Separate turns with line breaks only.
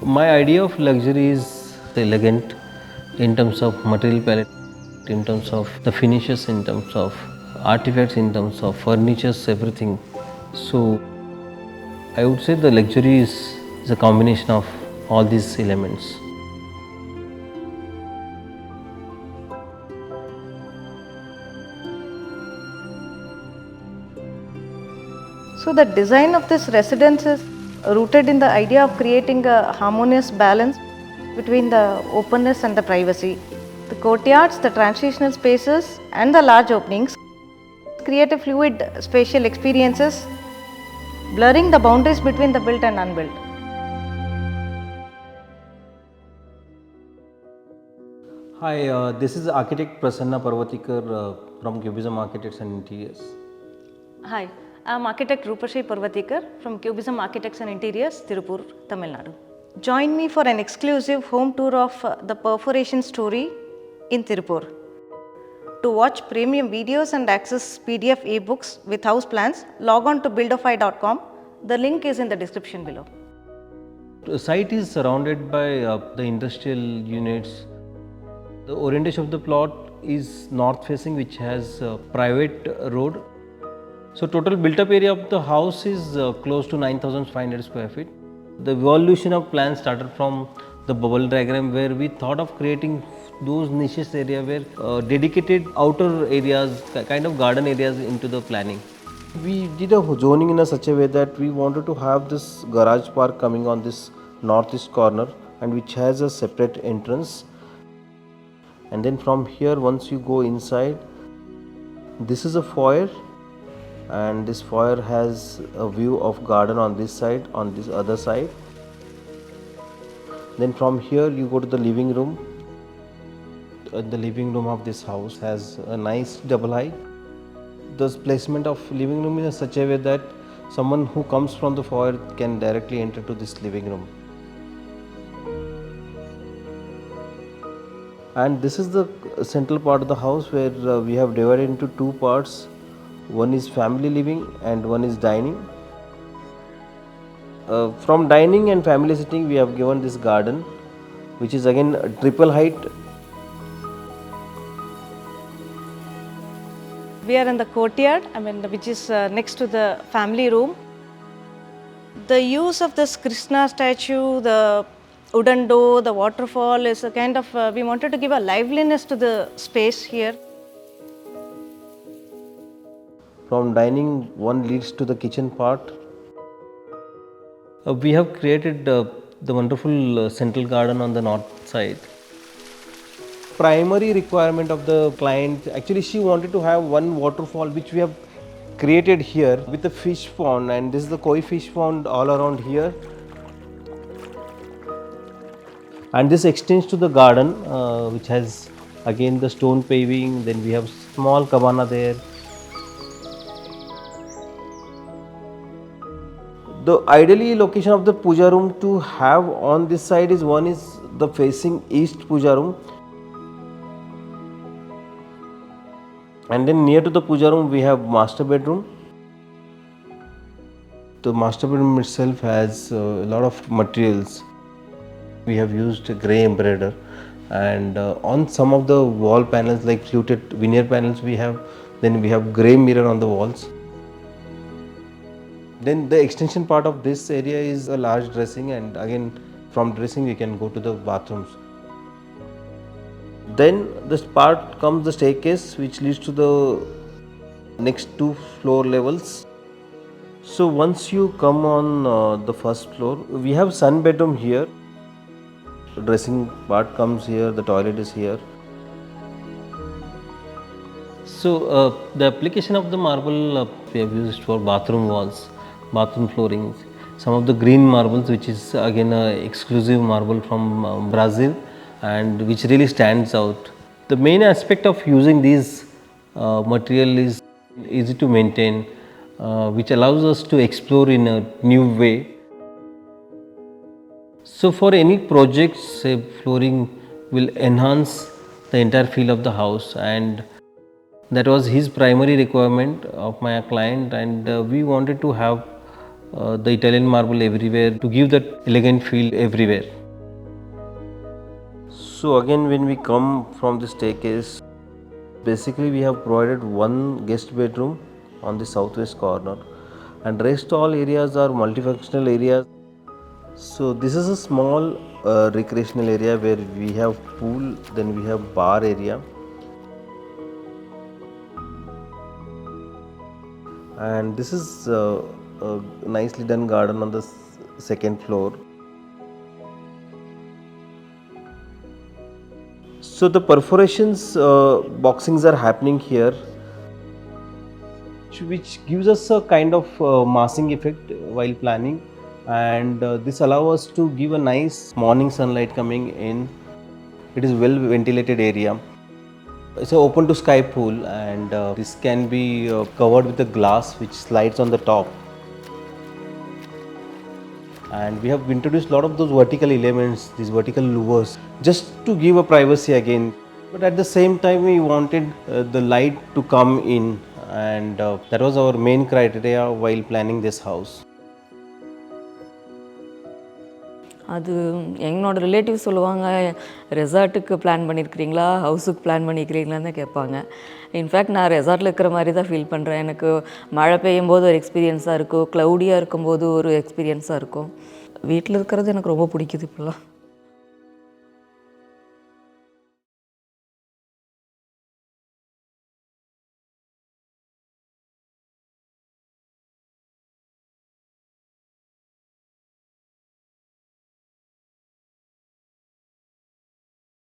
My idea of luxury is elegant in terms of material palette, in terms of the finishes, in terms of artifacts, in terms of furnitures, everything. So I would say the luxury is a combination of all these elements.
So the design of this residence is rooted in the idea of creating a harmonious balance between the openness and the privacy. The courtyards, the transitional spaces and the large openings create a fluid spatial experiences, blurring the boundaries between the built and unbuilt.
Hi, this is architect Prasanna Parvatikar from Cubism Architects and Interiors.
Hi, I am architect Roopashi Parvatikar from Cubism Architects and Interiors, Tiruppur, Tamil Nadu. Join me for an exclusive home tour of the Perforation Stori in Tiruppur. To watch premium videos and access PDF ebooks with house plans, log on to buildofy.com. The link is in the description below.
The site is surrounded by the industrial units. The orientation of the plot is north facing, which has a private road. So total built up area of the house is close to 9,500 square feet. The evolution of plans started from the bubble diagram, where we thought of creating those niches area where dedicated outer areas, kind of garden areas into the planning. We did a zoning in a such a way that we wanted to have this garage park coming on this northeast corner, and which has a separate entrance. And then from here, once you go inside, this is a foyer, and this foyer has a view of garden on this side, on this other side. Then from here you go to the living room. The living room of this house has a nice double height. The placement of living room is in such a way that someone who comes from the foyer can directly enter to this living room. And this is the central part of the house, where we have divided into two parts. One is family living and one is dining. From dining and family sitting, we have given this garden, which is again a triple height.
We are in the courtyard, which is next to the family room. The use of this Krishna statue, the wooden door, the waterfall is a kind of, we wanted to give a liveliness to the space here.
From dining, one leads to the kitchen part. We have created the wonderful central garden on the north side. Primary requirement of the client, actually she wanted to have one waterfall, which we have created here with a fish pond, and this is the koi fish pond all around here. And this extends to the garden, which has again the stone paving. Then we have small cabana there. The ideally location of the Pooja Room to have on this side is, one is the facing east Pooja Room, and then near to the Pooja Room we have master bedroom. The master bedroom itself has a lot of materials. We have used grey embroider, and on some of the wall panels like fluted veneer panels we have. Then we have grey mirror on the walls. Then the extension part of this area is a large dressing, and again from dressing we can go to the bathrooms. Then this part comes the staircase, which leads to the next two floor levels. So once you come on the first floor, we have sun bedroom here. The dressing part comes here, the toilet is here. So the application of the marble we have used for bathroom walls, bathroom floorings. Some of the green marbles, which is again a exclusive marble from Brazil, and which really stands out. The main aspect of using these material is easy to maintain, which allows us to explore in a new way. So for any project, say flooring will enhance the entire feel of the house, and that was his primary requirement of my client, and we wanted to have the Italian marble everywhere to give that elegant feel everywhere. So again, when we come from the staircase, basically we have provided one guest bedroom on the southwest corner, and rest all areas are multifunctional areas. So this is a small recreational area where we have pool, then we have bar area, and this is a nicely done garden on the second floor. So the perforations boxings are happening here, which gives us a kind of massing effect while planning, and this allows us to give a nice morning sunlight coming in. It is well ventilated area. It's an open to sky pool, and this can be covered with a glass which slides on the top. And we have introduced a lot of those vertical elements, these vertical louvres, just to give a privacy again. But at the same time, we wanted the light to come in, and that was our main criteria while planning this house.
அது எங்களோட relative சொல்லுவாங்க, ரெசார்ட்டுக்கு plan பண்ணியிருக்கிறீங்களா, ஹவுஸுக்கு plan பண்ணியிருக்கிறீங்களான்னு தான் கேட்பாங்க. In fact நான் ரெசார்ட்டில் இருக்கிற மாதிரி தான் feel பண்ணுறேன். எனக்கு மழை பெய்யும் போது ஒரு எக்ஸ்பீரியன்ஸாக இருக்கும், க்ளவுடியாக இருக்கும்போது ஒரு எக்ஸ்பீரியன்ஸாக இருக்கும். வீட்டில் இருக்கிறது எனக்கு ரொம்ப பிடிக்குது இப்போலாம்.